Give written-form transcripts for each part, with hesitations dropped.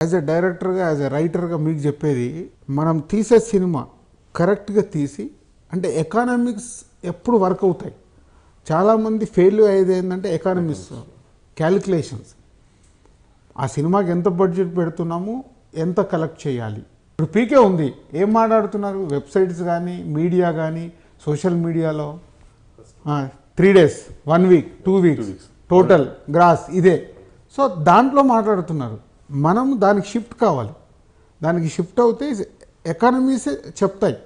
As a డైరెక్టర్గా as a రైటర్గా మీకు చెప్పేది, మనం తీసే సినిమా కరెక్ట్గా తీసి, అంటే ఎకానమిక్స్ ఎప్పుడు వర్క్ అవుతాయి. చాలామంది ఫెయిల్యూర్ అయ్యేది ఏంటంటే ఎకానమిక్స్ క్యాలిక్యులేషన్స్. ఆ సినిమాకి ఎంత బడ్జెట్ పెడుతున్నాము, ఎంత కలెక్ట్ చేయాలి. ఇప్పుడు పీకే ఉంది, ఏం మాట్లాడుతున్నారు వెబ్సైట్స్ కానీ మీడియా కానీ సోషల్ మీడియాలో 3 days 1 week 2 weeks total gross ఇదే. సో దాంట్లో మాట్లాడుతున్నారు. మనం దానికి షిఫ్ట్ కావాలి. దానికి షిఫ్ట్ అవుతే ఎకానమీసే చెప్తాయి.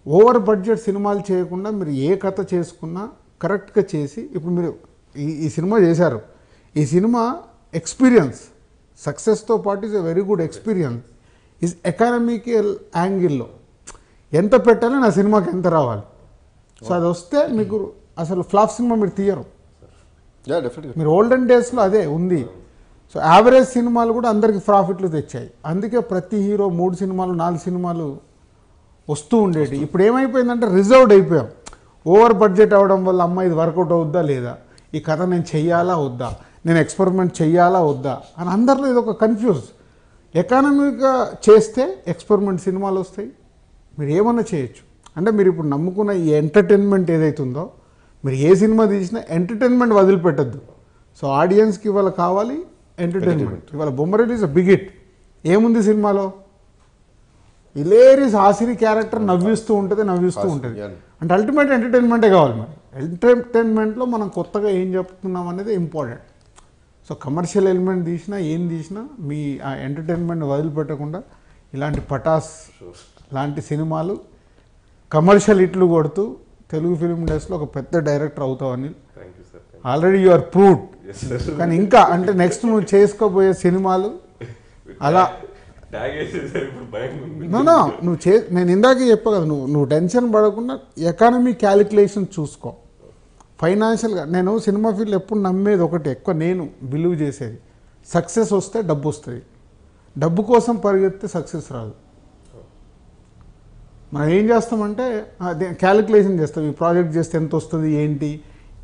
ఓవర్ బడ్జెట్ సినిమాలు చేయకుండా మీరు ఏ కథ చేసుకున్నా కరెక్ట్గా చేసి, ఇప్పుడు మీరు ఈ సినిమా చేశారు. ఈ సినిమా ఎక్స్పీరియన్స్ సక్సెస్తో పాటు is a very good experience. Is economical యాంగిల్లో ఎంత పెట్టాలి, నా సినిమాకి ఎంత రావాలి. సో అది వస్తే మీకు అసలు ఫ్లాప్ సినిమా మీరు తీయరు. మీరు ఓల్డెన్ డేస్లో అదే ఉంది. సో యావరేజ్ సినిమాలు కూడా అందరికి ప్రాఫిట్లు తెచ్చాయి. అందుకే ప్రతి హీరో 3 సినిమాలు 4 సినిమాలు వస్తూ ఉండేవి. ఇప్పుడు ఏమైపోయిందంటే రిజర్వ్డ్ అయిపోయాం. ఓవర్ బడ్జెట్ అవ్వడం వల్ల అమ్మ ఇది వర్కౌట్ అవుద్దా లేదా, ఈ కథ నేను చెయ్యాలా వద్దా, నేను ఎక్స్పెరిమెంట్ చెయ్యాలా వద్దా అని అందరిలో ఇది ఒక కన్ఫ్యూజ్. ఎకానమీగా చేస్తే ఎక్స్పెరిమెంట్ సినిమాలు వస్తాయి, మీరు ఏమన్నా చేయొచ్చు. అంటే మీరు ఇప్పుడు నమ్ముకున్న ఈ ఎంటర్టైన్మెంట్ ఏదైతుందో, మీరు ఏ సినిమా తీసినా ఎంటర్టైన్మెంట్ వదిలిపెట్టద్దు. సో ఆడియన్స్కి ఇవాళ కావాలి ఎంటర్టైన్మెంట్. ఇవాళ బొమ్మరేల్ ఈజ్ అ బిగ్ హిట్. ఏముంది సినిమాలో, ఇలేరీస్ ఆసిరి క్యారెక్టర్ నవ్విస్తూ ఉంటుంది. అంటే అల్టిమేట్ ఎంటర్టైన్మెంటే కావాలి. మరి ఎంటర్టైన్మెంట్లో మనం కొత్తగా ఏం చెప్తున్నాం అనేది ఇంపార్టెంట్. సో కమర్షియల్ ఎలిమెంట్ తీసినా ఏం తీసినా మీ ఆ ఎంటర్టైన్మెంట్ వదిలిపెట్టకుండా ఇలాంటి పటాస్ లాంటి సినిమాలు కమర్షియల్ హిట్లు కొడుతూ తెలుగు ఫిల్మ్ ఇండస్ట్రీలో ఒక పెద్ద డైరెక్టర్ అవుతావు Anil. Already you are proved. కానీ ఇంకా అంటే నెక్స్ట్ నువ్వు చేసుకోబోయే సినిమాలు అలా నువ్వు నేను ఇందాకే చెప్పా కదా, నువ్వు టెన్షన్ పడకుండా ఎకానమీ క్యాలిక్యులేషన్ చూసుకో. ఫైనాన్షియల్గా నేను సినిమా ఫీల్డ్ ఎప్పుడు నమ్మేది ఒకటి, ఎక్కువ నేను బిలీవ్ చేసేది, సక్సెస్ వస్తే డబ్బు వస్తుంది. డబ్బు కోసం పరిగెత్తే సక్సెస్ రాదు. మనం ఏం చేస్తామంటే క్యాలిక్యులేషన్ చేస్తాం. ఈ ప్రాజెక్ట్ చేస్తే ఎంత వస్తుంది ఏంటి,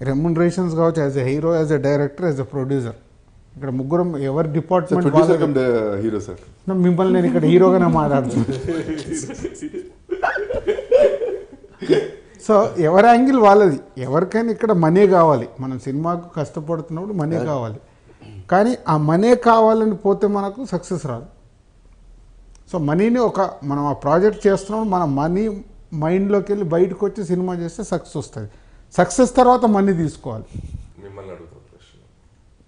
రెమ్యునరేషన్స్ కావచ్చు, as a hero, as a director, as a producer. ఇక్కడ ముగ్గురం ఎవరి డిపార్ట్మెంట్ హీరో సార్. మిమ్మల్ని నేను ఇక్కడ హీరోగానే మాట్లాడుతున్నాను. సో ఎవరి యాంగిల్ వాళ్ళది. ఎవరికైనా ఇక్కడ మనీ కావాలి. మనం సినిమాకు కష్టపడుతున్నప్పుడు మనీ కావాలి. కానీ ఆ మనీ కావాలని పోతే మనకు సక్సెస్ రాదు. సో మనీని మనం ఆ ప్రాజెక్ట్ చేస్తున్నాం, మన మనీ మైండ్లోకి వెళ్ళి బయటకు వచ్చి సినిమా చేస్తే సక్సెస్ వస్తుంది. సక్సెస్ తర్వాత మనీ తీసుకోవాలి. మిమ్మల్ని అడుగుతున్న ప్రశ్న,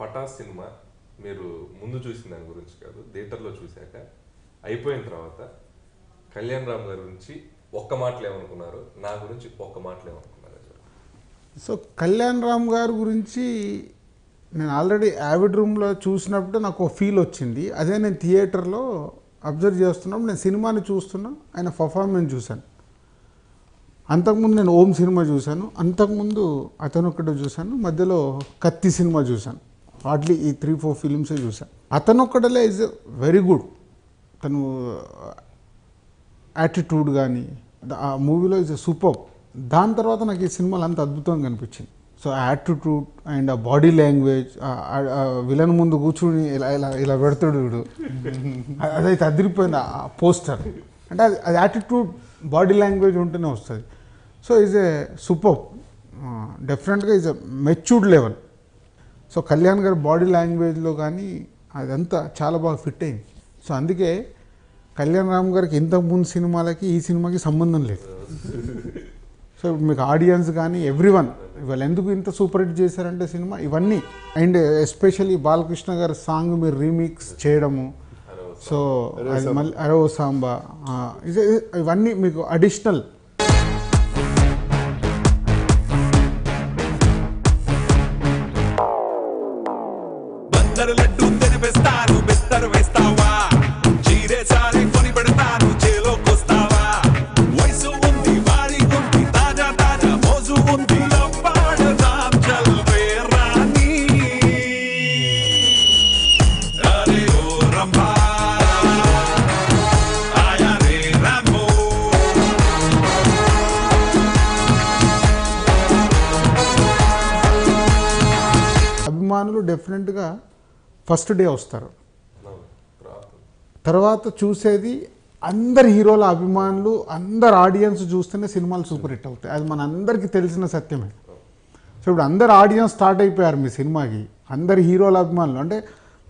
పటాస్ సినిమా మీరు ముందు చూసిన దాని గురించి కాదు, థియేటర్లో చూశాక అయిపోయిన తర్వాత కళ్యాణ్ రామ్ గారి గురించి ఒక్క మాటలు ఏమనుకున్నారు, నా గురించి ఒక్క మాటలు ఏమనుకున్నారు? సో కళ్యాణ్ రామ్ గారి గురించి నేను ఆల్రెడీ యావిడ్ రూమ్లో చూసినప్పుడు నాకు ఒక ఫీల్ వచ్చింది. అదే నేను థియేటర్లో అబ్జర్వ్ చేస్తున్నప్పుడు నేను సినిమాని చూస్తున్నా, ఆయన పర్ఫార్మెన్స్ చూశాను. అంతకుముందు నేను ఓం సినిమా చూశాను, అంతకుముందు అతనొక్కడే చూశాను, మధ్యలో కత్తి సినిమా చూశాను. హార్డ్లీ ఈ 3-4 ఫిలిమ్సే చూశాను. అతనొక్కడలే ఈజ్ వెరీ గుడ్. తను యాటిట్యూడ్ కానీ ఆ మూవీలో ఈజ్ సూపర్. దాని తర్వాత నాకు ఈ సినిమాలు అంత అద్భుతంగా కనిపించింది. సో యాటిట్యూడ్ అండ్ ఆ బాడీ లాంగ్వేజ్, విలన్ ముందు కూర్చుని ఇలా ఇలా ఇలా పెడతాడు వీడు, అదైతే అదిరిపోయింది ఆ పోస్టర్. అంటే అది యాటిట్యూడ్ బాడీ లాంగ్వేజ్ ఉంటేనే వస్తుంది. So is a super. డెఫినెట్గా is a matured level. So Kalyan గారి బాడీ లాంగ్వేజ్లో కానీ అదంతా చాలా బాగా ఫిట్ అయింది. సో అందుకే కళ్యాణ్ రామ్ గారికి ఇంతకుముందు సినిమాలకి ఈ సినిమాకి సంబంధం లేదు. సో మీకు ఆడియన్స్ కానీ ఎవ్రీవన్ ఇవాళ ఎందుకు ఇంత సూపర్ హిట్ చేశారంటే సినిమా ఇవన్నీ. అండ్ ఎస్పెషల్లీ బాలకృష్ణ గారి సాంగ్ మీరు రీమిక్స్ చేయడము, సో అది మళ్ళీ అరో సాంబా, ఇవన్నీ మీకు అడిషనల్. అభిమానులు డెఫినెట్గా ఫస్ట్ డే వస్తారు. తర్వాత చూసేది అందరు హీరోల అభిమానులు, అందరు ఆడియన్స్ చూస్తేనే సినిమాలు సూపర్ హిట్ అవుతాయి. అది మన అందరికీ తెలిసిన సత్యమే. సో ఇప్పుడు అందరు ఆడియన్స్ స్టార్ట్ అయిపోయారు మీ సినిమాకి, అందరు హీరోల అభిమానులు. అంటే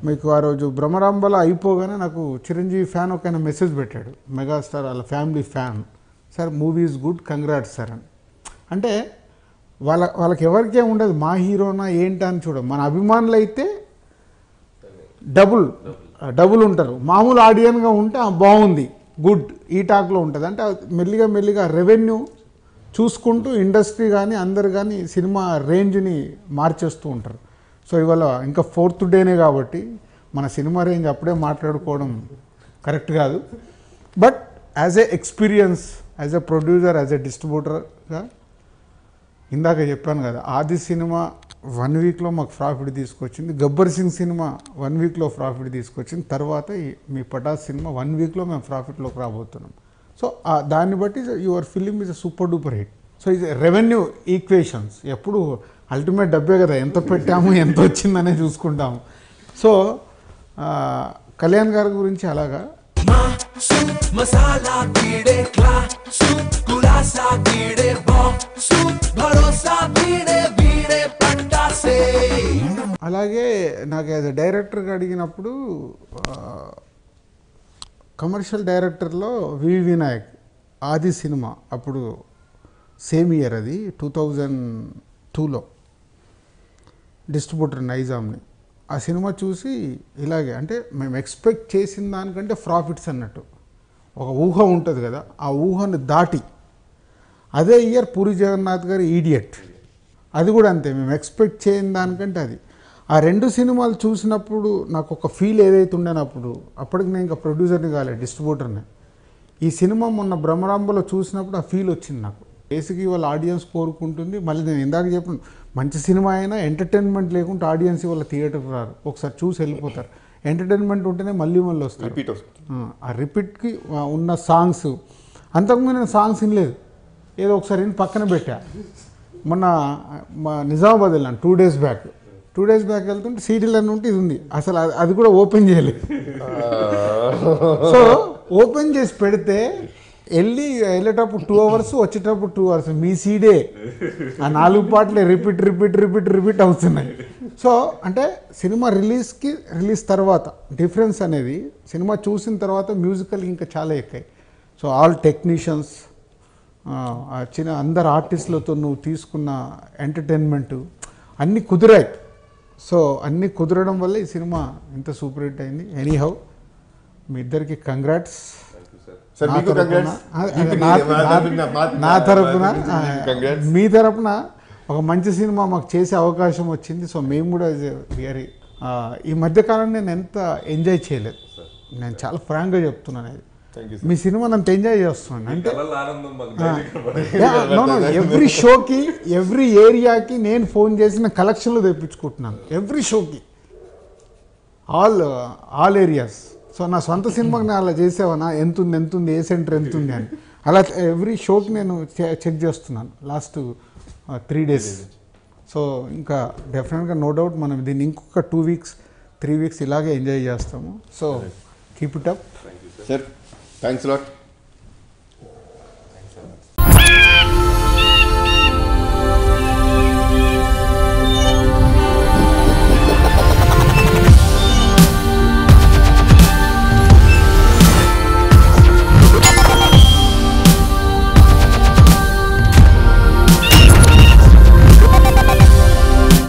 మీకు ఆ రోజు బ్రహ్మరాంబలో అయిపోగానే నాకు చిరంజీవి ఫ్యాన్ ఒక ఆయన మెసేజ్ పెట్టాడు, మెగాస్టార్ వాళ్ళ family fan, sir movie is good, congrats sir అని. అంటే వాళ్ళకి ఎవరికే ఉండదు మా హీరోనా ఏంటా అని చూడ. మన అభిమానులు అయితే డబుల్ ఉంటారు. మామూలు ఆడియన్గా ఉంటే బాగుంది, గుడ్, ఈ టాక్లో ఉంటుంది. అంటే మెల్లిగా రెవెన్యూ చూసుకుంటూ ఇండస్ట్రీ కానీ అందరు కానీ సినిమా రేంజ్ని మార్చేస్తూ ఉంటారు. సో ఇవాళ ఇంకా 4th డేనే కాబట్టి మన సినిమా రేంజ్ అప్పుడే మాట్లాడుకోవడం కరెక్ట్ కాదు. But as a experience, as a producer, as a డిస్ట్రిబ్యూటర్గా ఇందాక చెప్పాను కదా, ఆది సినిమా 1 వీక్లో మాకు ప్రాఫిట్ తీసుకొచ్చింది, గబ్బర్ సింగ్ సినిమా 1 వీక్లో ప్రాఫిట్ తీసుకొచ్చింది, తర్వాత మీ పటాస్ సినిమా 1 వీక్లో మేము ప్రాఫిట్లోకి రాబోతున్నాం. సో దాన్ని బట్టి your film is a super duper hit. So ఇది రెవెన్యూ ఈక్వేషన్స్, ఎప్పుడు అల్టిమేట్ డబ్బే కదా, ఎంత పెట్టాము ఎంత వచ్చిందనే చూసుకుంటాము. సో కళ్యాణ్ గారి గురించి అలాగా అలాగే నాకు యాజ్ ఎ డైరెక్టర్గా అడిగినప్పుడు కమర్షియల్ డైరెక్టర్లో వి వినాయక్ ఆది సినిమా అప్పుడు సేమ్ ఇయర్, అది 2002లో డిస్ట్రిబ్యూటర్ నైజామ్ని. ఆ సినిమా చూసి ఇలాగే, అంటే మేము ఎక్స్పెక్ట్ చేసిన దానికంటే ప్రాఫిట్స్ అన్నట్టు ఒక ఊహ ఉంటుంది కదా, ఆ ఊహను దాటి. అదే ఇయర్ పూరి జగన్నాథ్ గారి ఈడియట్, అది కూడా అంతే, మేము ఎక్స్పెక్ట్ చేయని దానికంటే అది. ఆ 2 సినిమాలు చూసినప్పుడు నాకు ఒక ఫీల్ ఏదైతే ఉండేనప్పుడు, అప్పటికి నేను ఇంకా ప్రొడ్యూసర్ని కాలేదు, డిస్ట్రిబ్యూటర్ని. ఈ సినిమా మొన్న బ్రహ్మరాంబలో చూసినప్పుడు ఆ ఫీల్ వచ్చింది నాకు. బేసిక్గా వాళ్ళ ఆడియన్స్ కోరుకుంటుంది. మళ్ళీ నేను ఇందాక చెప్పాను, మంచి సినిమా అయినా ఎంటర్టైన్మెంట్ లేకుంటే ఆడియన్స్ వాళ్ళ థియేటర్కి రారు, ఒకసారి చూసి వెళ్ళిపోతారు. ఎంటర్టైన్మెంట్ ఉంటేనే మళ్ళీ వస్తారు. ఆ రిపీట్కి ఉన్న సాంగ్స్, అంతకుముందు నేను సాంగ్స్ వినలేదు, ఏదో ఒకసారి పక్కన పెట్టా. మొన్న మా నిజామాబాద్ వెళ్ళాను 2 days బ్యాక్. 2 days బ్యాక్ వెళ్తుంటే సీడీలు అని ఉంటే ఇది ఉంది, అసలు అది కూడా ఓపెన్ చేయలేదు. సో ఓపెన్ చేసి పెడితే వెళ్ళేటప్పుడు 2 hours, వచ్చేటప్పుడు 2 hours, మీ సీడే ఆ 4 పాటలే రిపీట్ అవుతున్నాయి. సో అంటే సినిమా రిలీజ్ తర్వాత డిఫరెన్స్ అనేది, సినిమా చూసిన తర్వాత మ్యూజికల్ ఇంకా చాలా ఎక్కాయి. సో ఆల్ టెక్నీషియన్స్, అందరు ఆర్టిస్టులతో నువ్వు తీసుకున్న ఎంటర్టైన్మెంటు అన్నీ కుదిరాయి. సో అన్నీ కుదరడం వల్ల ఈ సినిమా ఇంత సూపర్ హిట్ అయింది. ఎనీహౌ మీ ఇద్దరికి కంగ్రాట్స్. నా తరపున మీ తరపున ఒక మంచి సినిమా మాకు చేసే అవకాశం వచ్చింది. సో మేము కూడా ఈ మధ్యకాలం నేను ఎంత ఎంజాయ్ చేయలేదు, నేను చాలా ఫ్రాంక్గా చెప్తున్నాను. అది మీ సినిమా అంత ఎంజాయ్ చేస్తున్నాను. అంటే ఎవ్రీ షోకి, ఎవ్రీ ఏరియాకి నేను ఫోన్ చేసిన కలెక్షన్లు తెప్పించుకుంటున్నాను, ఎవ్రీ షోకి, ఆల్ ఏరియాస్. సో నా సొంత సినిమాకి నేను అలా చేసేవనా, ఎంతుంది, ఏ సెంటర్ ఎంతుంది అని, అలా ఎవ్రీ షోకి నేను చెక్ చేస్తున్నాను లాస్ట్ 3 days. సో ఇంకా డెఫినెట్గా నో డౌట్ మనం దీన్ని ఇంకొక 2 weeks 3 weeks ఇలాగే ఎంజాయ్ చేస్తాము. So keep it up sir, thanks lot.